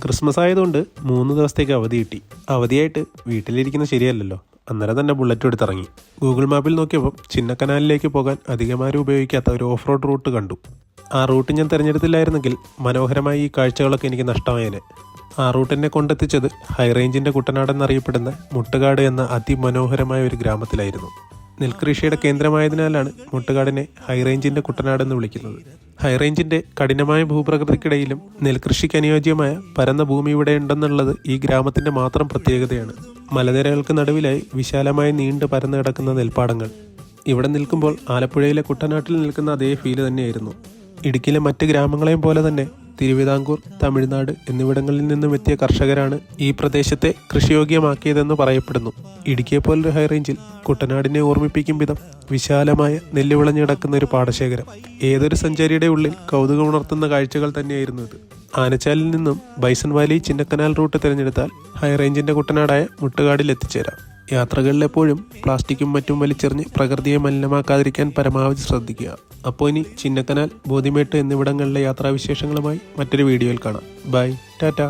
Christmas ആയതുകൊണ്ട് 3 ദിവസത്തേക്ക് അവധി കിട്ടി. അവധിയായിട്ട് വീട്ടിലിരിക്കുന്നത് ശരിയല്ലല്ലോ. അന്നേരം തന്നെ ബുള്ളറ്റ് എടുത്തിറങ്ങി. ഗൂഗിൾ മാപ്പിൽ നോക്കിയപ്പോൾ ചിന്നക്കനാലിലേക്ക് പോകാൻ അധികമാരും ഉപയോഗിക്കാത്ത ഒരു ഓഫ് റോഡ് റൂട്ട് കണ്ടു. ആ റൂട്ട് ഞാൻ തിരഞ്ഞെടുത്തില്ലായിരുന്നെങ്കിൽ മനോഹരമായി ഈ കാഴ്ചകളൊക്കെ എനിക്ക് നഷ്ടമായേനെ. ആ റൂട്ടിനെ കൊണ്ടെത്തിച്ചത് ഹൈറേഞ്ചിൻ്റെ കുട്ടനാട് എന്നറിയപ്പെടുന്ന മുട്ടുകാട് എന്ന അതിമനോഹരമായ ഒരു ഗ്രാമത്തിലായിരുന്നു. നെൽകൃഷിയുടെ കേന്ദ്രമായതിനാലാണ് മുട്ടുകാടിനെ ഹൈറേഞ്ചിൻ്റെ കുട്ടനാട് എന്ന് വിളിക്കുന്നത്. ഹൈറേഞ്ചിൻ്റെ കഠിനമായ ഭൂപ്രകൃതിക്കിടയിലും നെൽകൃഷിക്ക് അനുയോജ്യമായ പരന്ന ഭൂമി ഇവിടെ ഉണ്ടെന്നുള്ളത് ഈ ഗ്രാമത്തിൻ്റെ മാത്രം പ്രത്യേകതയാണ്. മലനിരകൾക്ക് നടുവിലായി വിശാലമായി നീണ്ടു പരന്നു കിടക്കുന്ന നെൽപ്പാടങ്ങൾ. ഇവിടെ നിൽക്കുമ്പോൾ ആലപ്പുഴയിലെ കുട്ടനാട്ടിൽ നിൽക്കുന്ന അതേ ഫീല് തന്നെയായിരുന്നു. ഇടുക്കിയിലെ മറ്റ് ഗ്രാമങ്ങളെയും പോലെ തന്നെ തിരുവിതാംകൂർ, തമിഴ്നാട് എന്നിവിടങ്ങളിൽ നിന്നും എത്തിയ കർഷകരാണ് ഈ പ്രദേശത്തെ കൃഷിയോഗ്യമാക്കിയതെന്ന് പറയപ്പെടുന്നു. ഇടുക്കിയെപ്പോലൊരു ഹൈറേഞ്ചിൽ കുട്ടനാടിനെ ഓർമ്മിപ്പിക്കും വിധം വിശാലമായ നെല്ല് വിളഞ്ഞു കിടക്കുന്ന ഒരു പാടശേഖരം. ഏതൊരു സഞ്ചാരിയുടെ ഉള്ളിൽ കൗതുകമുണർത്തുന്ന കാഴ്ചകൾ തന്നെയായിരുന്നു ഇത്. ആനച്ചാലിൽ നിന്നും ബൈസൺ വാലി ചിന്നക്കനാൽ റൂട്ട് തിരഞ്ഞെടുത്താൽ ഹൈറേഞ്ചിൻ്റെ കുട്ടനാടായ മുട്ടുകാടിൽ എത്തിച്ചേരാം. യാത്രകളിൽ എപ്പോഴും പ്ലാസ്റ്റിക്കും മറ്റും വലിച്ചെറിഞ്ഞ് പ്രകൃതിയെ മലിനമാക്കാതിരിക്കാൻ പരമാവധി ശ്രദ്ധിക്കുക. അപ്പോൾ ഇനി ചിന്നക്കനാൽ, ബോദിമേട്ട് എന്നിവിടങ്ങളിലെ യാത്രാവിശേഷങ്ങളുമായി മറ്റൊരു വീഡിയോയിൽ കാണാം. ബൈ, ടാറ്റ.